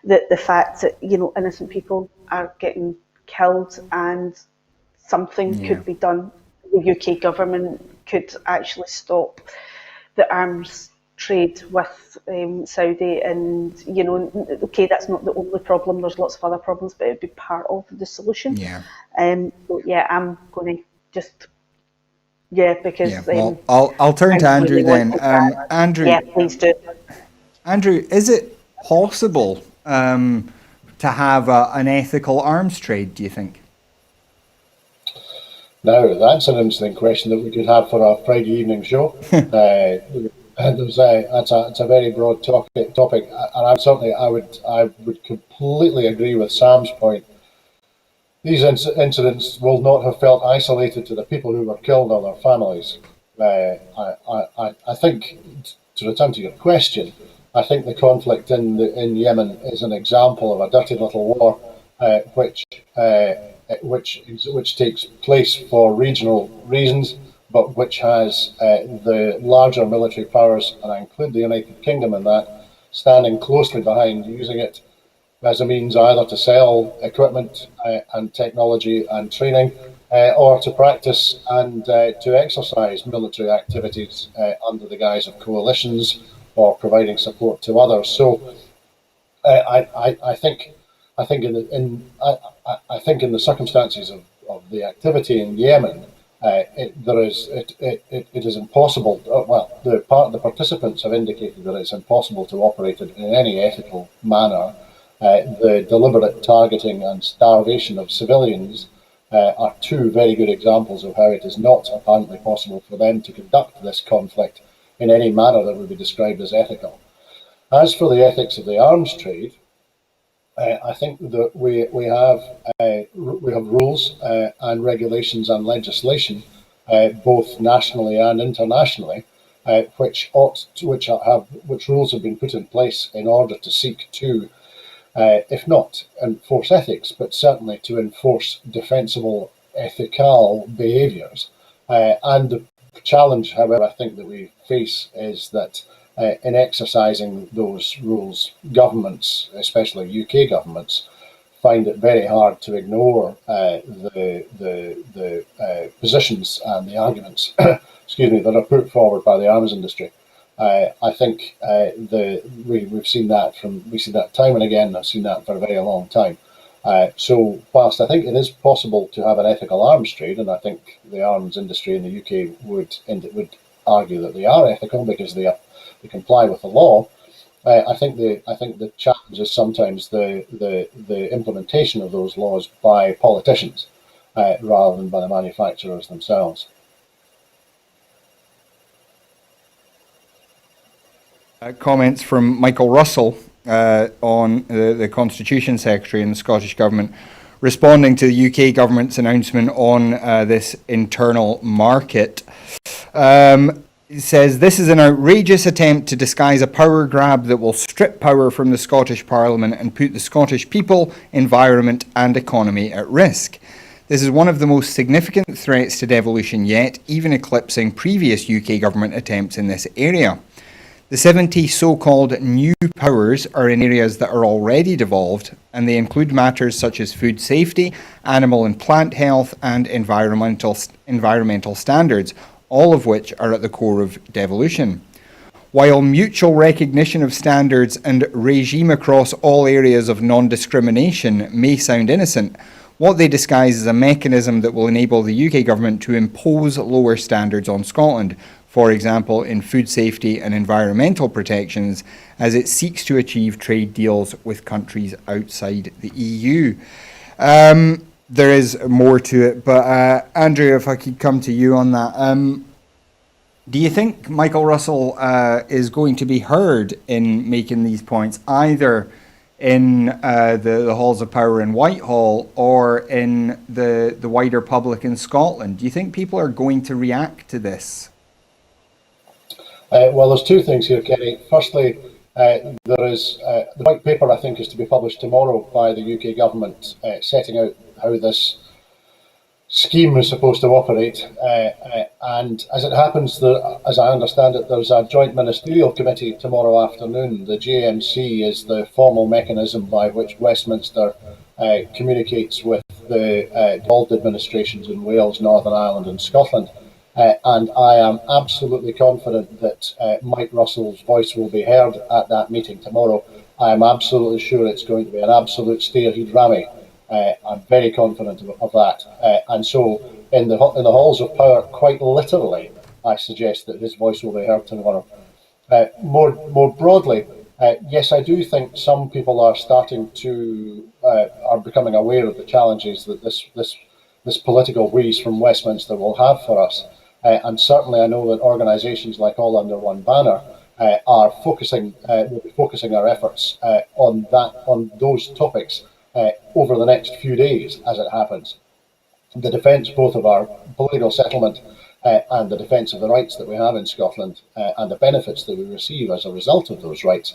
that the fact that innocent people are getting killed and something could be done. The UK government could actually stop the arms trade with Saudi, and okay, that's not the only problem. There's lots of other problems, but it would be part of the solution. I'm going to just because I'll turn to Andrew then. Andrew, please do. Andrew, is it possible to have an ethical arms trade, do you think? Now, that's an interesting question that we could have for a Friday evening show. It's a very broad topic, and I would completely agree with Sam's point. These incidents will not have felt isolated to the people who were killed or their families. I think, to return to your question, I think the conflict in Yemen is an example of a dirty little war, which takes place for regional reasons, but which has the larger military powers, and I include the United Kingdom in that, standing closely behind, using it as a means either to sell equipment and technology and training, or to practice and to exercise military activities under the guise of coalitions or providing support to others. So I think in the circumstances of the activity in Yemen, it is impossible. The participants have indicated that it's impossible to operate it in any ethical manner. The deliberate targeting and starvation of civilians are two very good examples of how it is not apparently possible for them to conduct this conflict in any manner that would be described as ethical. As for the ethics of the arms trade, I think that we have rules and regulations and legislation, both nationally and internationally, which rules have been put in place in order to seek to, if not enforce ethics, but certainly to enforce defensible ethical behaviours. And the challenge, however, I think that we face is that in exercising those rules, governments, especially UK governments, find it very hard to ignore the positions and the arguments, excuse me, that are put forward by the arms industry. I think we've seen that time and again. I've seen that for a very long time. So whilst I think it is possible to have an ethical arms trade, and I think the arms industry in the UK would argue that they are ethical because they comply with the law, I think the challenge is sometimes the implementation of those laws by politicians rather than by the manufacturers themselves. Comments from Michael Russell on the Constitution Secretary in the Scottish Government, responding to the UK Government's announcement on this internal market. He says, this is an outrageous attempt to disguise a power grab that will strip power from the Scottish Parliament and put the Scottish people, environment and economy at risk. This is one of the most significant threats to devolution yet, even eclipsing previous UK government attempts in this area. The 70 so-called new powers are in areas that are already devolved, and they include matters such as food safety, animal and plant health and environmental standards, all of which are at the core of devolution. While mutual recognition of standards and regime across all areas of non-discrimination may sound innocent, what they disguise is a mechanism that will enable the UK government to impose lower standards on Scotland, for example in food safety and environmental protections, as it seeks to achieve trade deals with countries outside the EU. There is more to it, but Andrew, if I could come to you on that. Do you think Michael Russell is going to be heard in making these points, either in the halls of power in Whitehall or in the wider public in Scotland? Do you think people are going to react to this? Well, there's two things here, Kenny. Firstly, there is the white paper, I think, is to be published tomorrow by the UK government, setting out how this scheme is supposed to operate. And as it happens, as I understand it, there's a joint ministerial committee tomorrow afternoon. The JMC is the formal mechanism by which Westminster communicates with the devolved administrations in Wales, Northern Ireland and Scotland. And I am absolutely confident that Mike Russell's voice will be heard at that meeting tomorrow. I am absolutely sure it's going to be an absolute steerhead rammy. I'm very confident of that. And so in the halls of power, quite literally, I suggest that his voice will be heard tomorrow. More broadly, yes, I do think some people are starting to are becoming aware of the challenges that this political wheeze from Westminster will have for us. And certainly I know that organisations like All Under One Banner will be focusing our efforts on those topics over the next few days as it happens. The defence both of our political settlement and the defence of the rights that we have in Scotland and the benefits that we receive as a result of those rights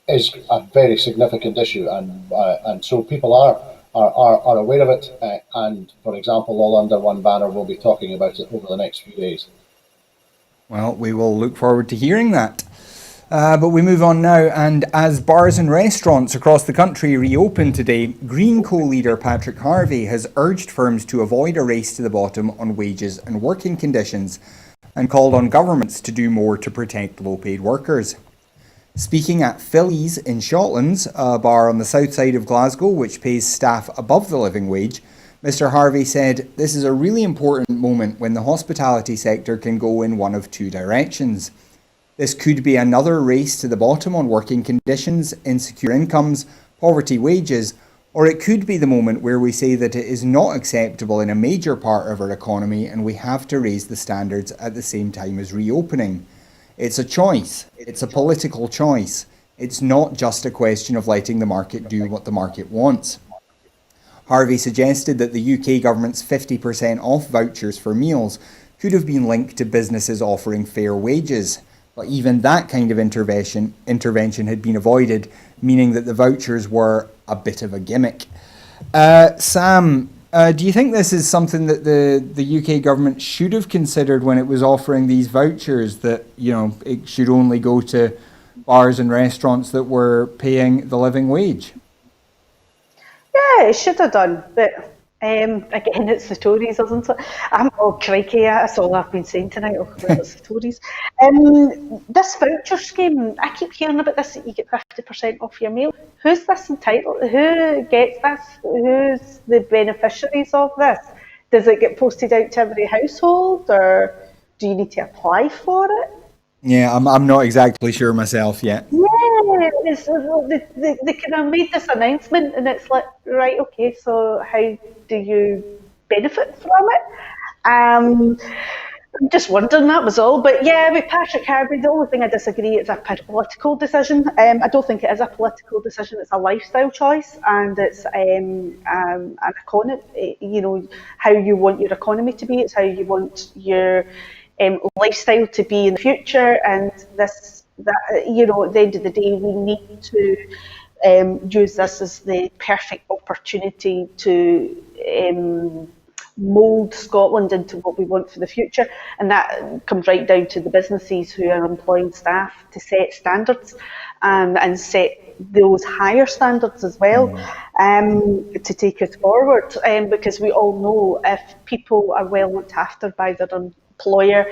is a very significant issue, and so people are aware of it, and for example, All Under One Banner will be talking about it over the next few days. Well, we will look forward to hearing that. But we move on now, and as bars and restaurants across the country reopen today, Green co-leader Patrick Harvie has urged firms to avoid a race to the bottom on wages and working conditions, and called on governments to do more to protect low-paid workers. Speaking at Philly's in Shotlands, a bar on the south side of Glasgow which pays staff above the living wage, Mr Harvie said, "This is a really important moment when the hospitality sector can go in one of two directions. This could be another race to the bottom on working conditions, insecure incomes, poverty wages, Or it could be the moment where we say that it is not acceptable in a major part of our economy and we have to raise the standards at the same time as reopening. It's a choice. It's a political choice. It's not just a question of letting the market do what the market wants. Harvey suggested that the UK government's 50% off vouchers for meals could have been linked to businesses offering fair wages. But even that kind of intervention had been avoided, meaning that the vouchers were a bit of a gimmick. Sam, do you think this is something that the UK government should have considered when it was offering these vouchers, that, you know, it should only go to bars and restaurants that were paying the living wage? Yeah, it should have done, but again, it's the Tories, isn't it? Crikey, that's all I've been saying tonight. Oh, well, it's the Tories. This voucher scheme, I keep hearing about this, that you get 50% off your meal. Who's this entitled? Who gets this? Who's the beneficiaries of this? Does it get posted out to every household, or do you need to apply for it? Yeah, I'm not exactly sure myself yet. Yeah, they kind of made this announcement, and it's like, right, okay, so how do you benefit from it? I'm just wondering, that was all. But yeah, with Patrick Harvey, the only thing I disagree is a political decision. I don't think it is a political decision. It's a lifestyle choice, and it's an economy. You know, how you want your economy to be. It's how you want your lifestyle to be in the future, and you know, at the end of the day, we need to use this as the perfect opportunity to mould Scotland into what we want for the future, and that comes right down to the businesses who are employing staff to set standards and set those higher standards as well, to take us forward, because we all know if people are well looked after by their employer,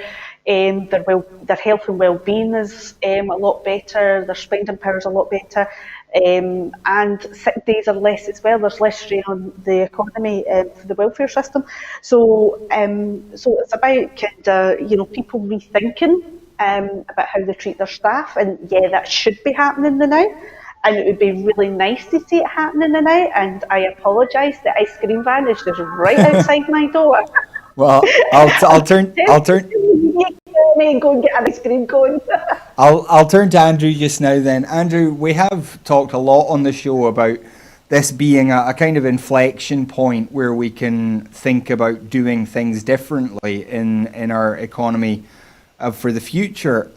their health and well-being is a lot better, their spending power is a lot better, and sick days are less as well. There's less strain on the economy for the welfare system. So it's about you know, people rethinking about how they treat their staff, and yeah, that should be happening now. And it would be really nice to see it happening now. And I apologise, the ice cream van is just right outside my door. Well, I'll turn. Go and get an ice cream cone. I'll turn to Andrew just now. Then, Andrew, we have talked a lot on the show about this being a kind of inflection point where we can think about doing things differently in our economy for the future.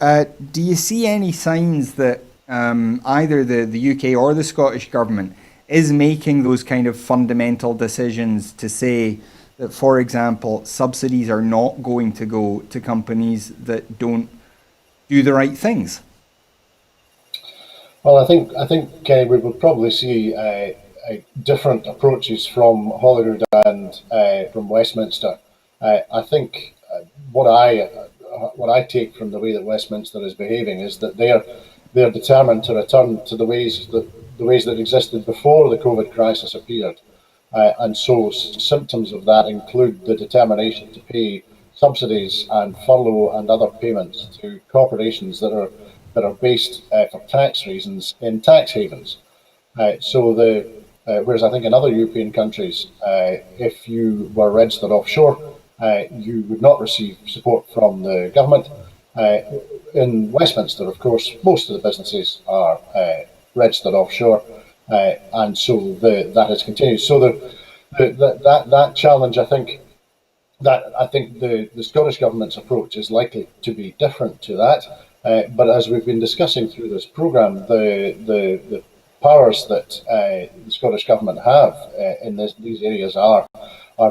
Do you see any signs that either the UK or the Scottish government is making those kind of fundamental decisions to say that, for example, subsidies are not going to go to companies that don't do the right things? Well, I think we will probably see different approaches from Holyrood and from Westminster. I think what I take from the way that Westminster is behaving is that they're determined to return to the ways that existed before the COVID crisis appeared. And so symptoms of that include the determination to pay subsidies and furlough and other payments to corporations that are based for tax reasons in tax havens. Whereas I think in other European countries, if you were registered offshore, you would not receive support from the government. In Westminster, of course, most of the businesses are registered offshore. And so that has continued. So that challenge, I think the Scottish Government's approach is likely to be different to that. But as we've been discussing through this programme, the powers that the Scottish Government have in these areas are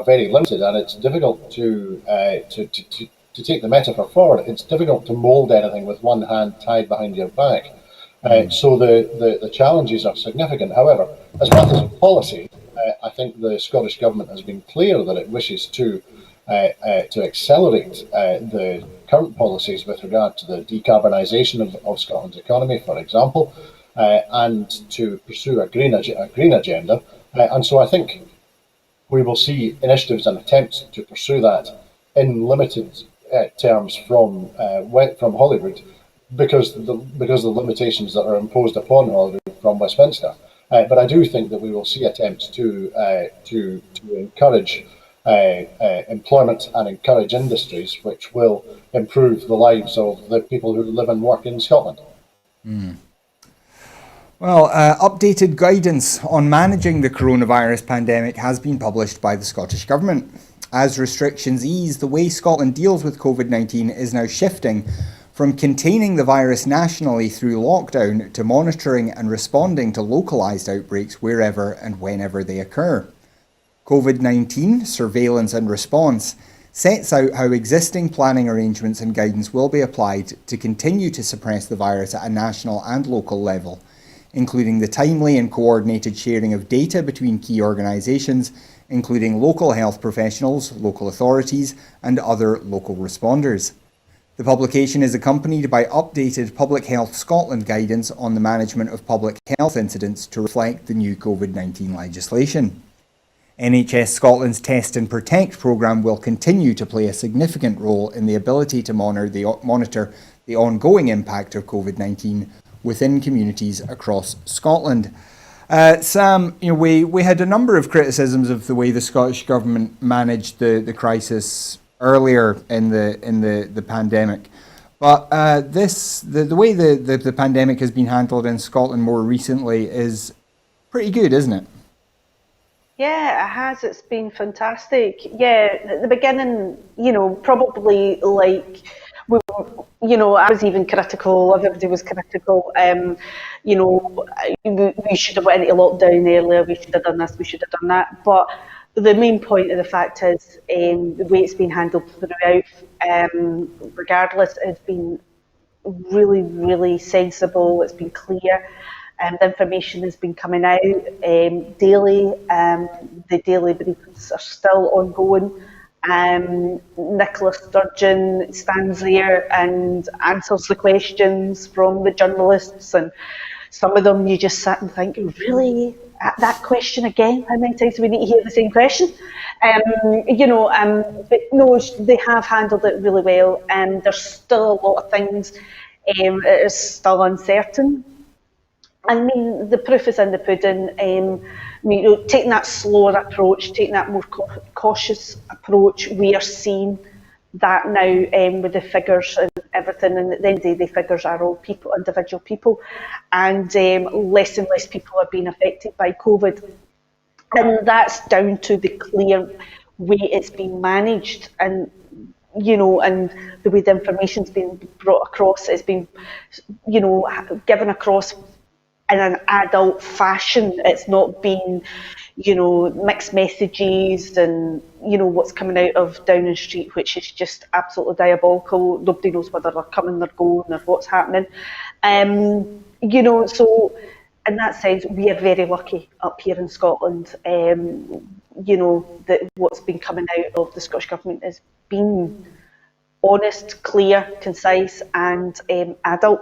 very limited, and it's difficult to take the metaphor forward. It's difficult to mould anything with one hand tied behind your back. So the challenges are significant. However, as matters of policy, I think the Scottish Government has been clear that it wishes to accelerate the current policies with regard to the decarbonisation of Scotland's economy, for example, and to pursue a green agenda. And so I think we will see initiatives and attempts to pursue that in limited terms from Holyrood, because the limitations that are imposed upon Holyrood from Westminster. But I do think that we will see attempts to encourage employment and encourage industries which will improve the lives of the people who live and work in Scotland. Well, updated guidance on managing the coronavirus pandemic has been published by the Scottish Government. As restrictions ease, the way Scotland deals with COVID-19 is now shifting from containing the virus nationally through lockdown to monitoring and responding to localised outbreaks wherever and whenever they occur. COVID-19 surveillance and response sets out how existing planning arrangements and guidance will be applied to continue to suppress the virus at a national and local level, including the timely and coordinated sharing of data between key organisations, including local health professionals, local authorities and other local responders. The publication is accompanied by updated Public Health Scotland guidance on the management of public health incidents to reflect the new COVID-19 legislation. NHS Scotland's Test and Protect programme will continue to play a significant role in the ability to monitor the ongoing impact of COVID-19 within communities across Scotland. Sam, we had a number of criticisms of the way the Scottish Government managed the crisis earlier in the pandemic, but the way the pandemic has been handled in Scotland more recently is pretty good, isn't it? Yeah, it has. It's been fantastic. Yeah, at the beginning, probably like I was even critical. Everybody was critical. We should have went into lockdown earlier. We should have done this. We should have done that. But the main point of the fact is the way it's been handled throughout. Regardless, it's been really, really sensible. It's been clear. The information has been coming out daily. The daily briefings are still ongoing. Nicola Sturgeon stands there and answers the questions from the journalists, and some of them you just sit and think, really? That question again? How many times do we need to hear the same question? But no, they have handled it really well. There's still a lot of things that is still uncertain. I mean, the proof is in the pudding. Taking that slower approach, taking that more cautious approach, we are seeing that now with the figures and everything. And at the end of the day, the figures are all people, individual people, and less people are being affected by COVID. And that's down to the clear way it's been managed, and and the way the information's been brought across. It's been, given across in an adult fashion. It's not been, mixed messages and, what's coming out of Downing Street, which is just absolutely diabolical. Nobody knows whether they're coming, they're going, or what's happening. So in that sense, we are very lucky up here in Scotland, that what's been coming out of the Scottish Government has been honest, clear, concise and adult,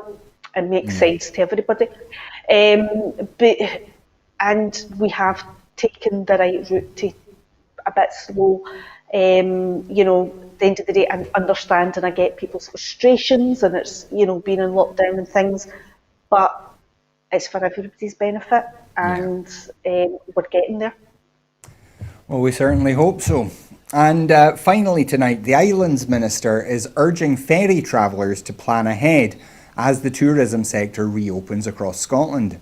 and makes sense to everybody. And we have taken the right route to a bit slow. At the end of the day, and understanding, I get people's frustrations, and it's being in lockdown and things, but it's for everybody's benefit, and we're getting there. Well, we certainly hope so. And finally tonight, the Islands Minister is urging ferry travellers to plan ahead as the tourism sector reopens across Scotland.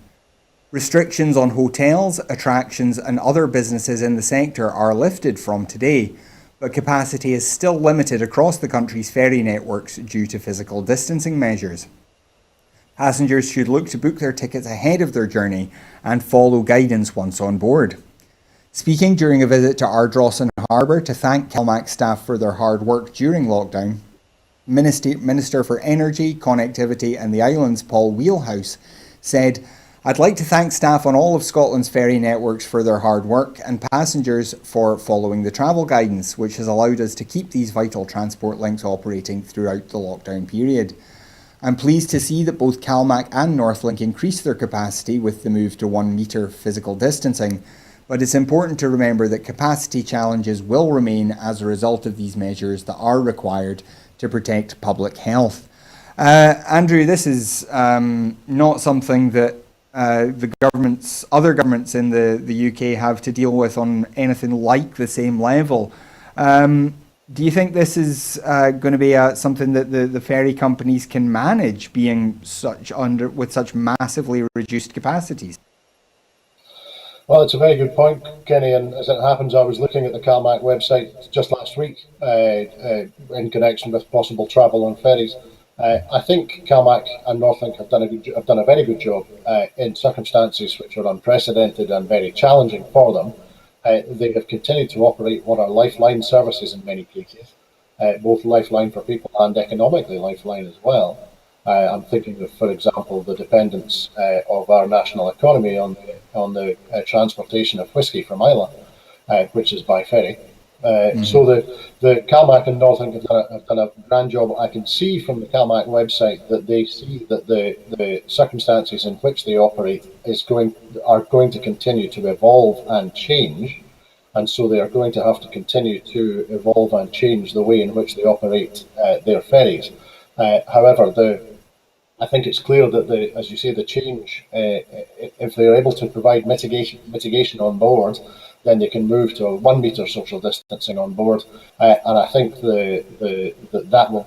Restrictions on hotels, attractions and other businesses in the sector are lifted from today, but capacity is still limited across the country's ferry networks due to physical distancing measures. Passengers should look to book their tickets ahead of their journey and follow guidance once on board. Speaking during a visit to Ardrossan Harbour to thank CalMac staff for their hard work during lockdown, Minister for Energy, Connectivity and the Islands, Paul Wheelhouse, said, "I'd like to thank staff on all of Scotland's ferry networks for their hard work and passengers for following the travel guidance, which has allowed us to keep these vital transport links operating throughout the lockdown period. I'm pleased to see that both CalMac and Northlink increased their capacity with the move to 1 metre physical distancing, but it's important to remember that capacity challenges will remain as a result of these measures that are required to protect public health." Andrew, this is not something that other governments in the UK have to deal with on anything like the same level. Do you think this is going to be something that the ferry companies can manage, being with such massively reduced capacities? Well, it's a very good point, Kenny, and as it happens, I was looking at the CalMac website just last week in connection with possible travel on ferries. I think CalMac and Northlink have done a very good job in circumstances which are unprecedented and very challenging for them. They have continued to operate what are lifeline services in many cases, both lifeline for people and economically lifeline as well. I'm thinking of, for example, the dependence of our national economy on the transportation of whisky from Islay, which is by ferry. So the CalMac and Northern have done a grand job. I can see from the CalMac website that they see that the circumstances in which they operate are going to continue to evolve and change, and so they are going to have to continue to evolve and change the way in which they operate their ferries. However, I think it's clear that as you say, the change, if they're able to provide mitigation on board, then they can move to a 1 metre social distancing on board, and I think that will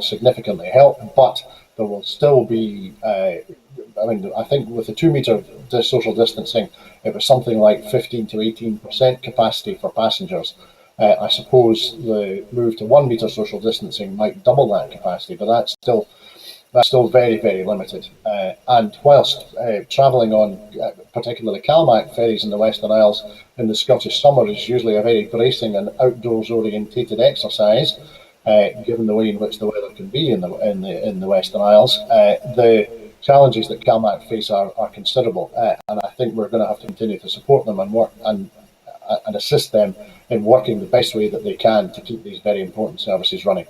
significantly help. But there will still be, I think with the 2 metre social distancing, it was something like 15 to 18% capacity for passengers. I suppose the move to 1 metre social distancing might double that capacity, but that's still very, very limited. And whilst travelling on particularly CalMac ferries in the Western Isles in the Scottish summer is usually a very bracing and outdoors orientated exercise, given the way in which the weather can be in the Western Isles, the challenges that CalMac face are considerable, and I think we're going to have to continue to support them and work and assist them in working the best way that they can to keep these very important services running.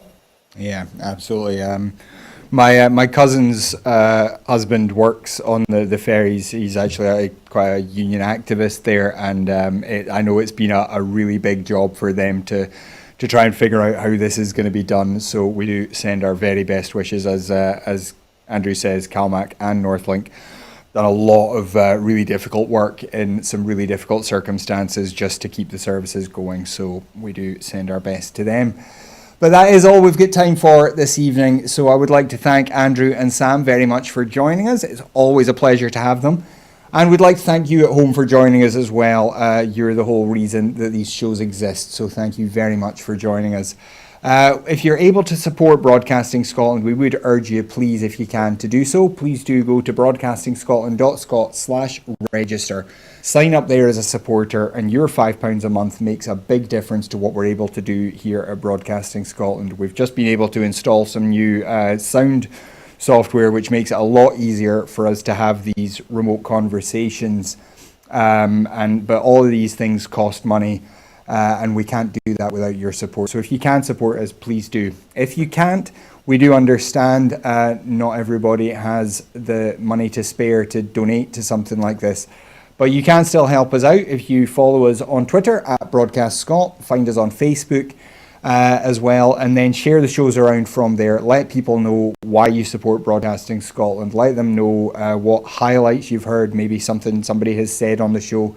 Yeah, absolutely. My cousin's husband works on the ferries. He's actually quite a union activist there, and I know it's been a really big job for them to try and figure out how this is going to be done. So we do send our very best wishes, as Andrew says, CalMac and Northlink done a lot of really difficult work in some really difficult circumstances just to keep the services going. So we do send our best to them. But that is all we've got time for this evening. So I would like to thank Andrew and Sam very much for joining us. It's always a pleasure to have them. And we'd like to thank you at home for joining us as well. You're the whole reason that these shows exist. So thank you very much for joining us. If you're able to support Broadcasting Scotland, we would urge you, please, if you can, to do so. Please do go to broadcastingscotland.scot/register. Sign up there as a supporter, and your £5 a month makes a big difference to what we're able to do here at Broadcasting Scotland. We've just been able to install some new sound software, which makes it a lot easier for us to have these remote conversations. But all of these things cost money. And we can't do that without your support. So if you can support us, please do. If you can't, we do understand not everybody has the money to spare to donate to something like this. But you can still help us out if you follow us on Twitter at Broadcast Scot, find us on Facebook as well, and then share the shows around from there. Let people know why you support Broadcasting Scotland. Let them know what highlights you've heard, maybe something somebody has said on the show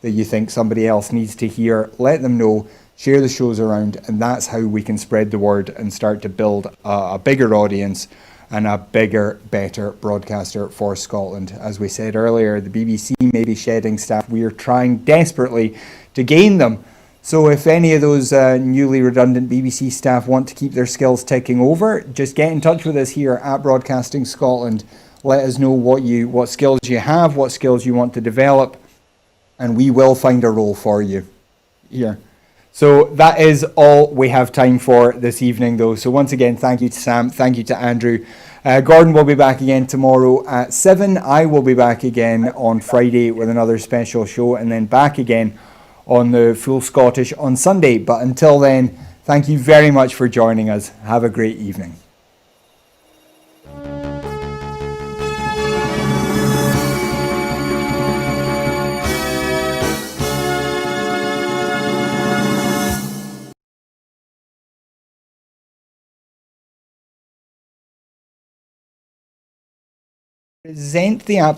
that you think somebody else needs to hear. Let them know, share the shows around, and that's how we can spread the word and start to build a bigger audience and a bigger, better broadcaster for Scotland. As we said earlier, the BBC may be shedding staff. We are trying desperately to gain them. So if any of those newly redundant BBC staff want to keep their skills ticking over, just get in touch with us here at Broadcasting Scotland. Let us know what skills you have, what skills you want to develop, and we will find a role for you here. So that is all we have time for this evening, though. So once again, thank you to Sam, thank you to Andrew. Gordon will be back again tomorrow at 7. I will be back again on Friday with another special show, and then back again on the Full Scottish on Sunday. But until then, thank you very much for joining us. Have a great evening. Present the application.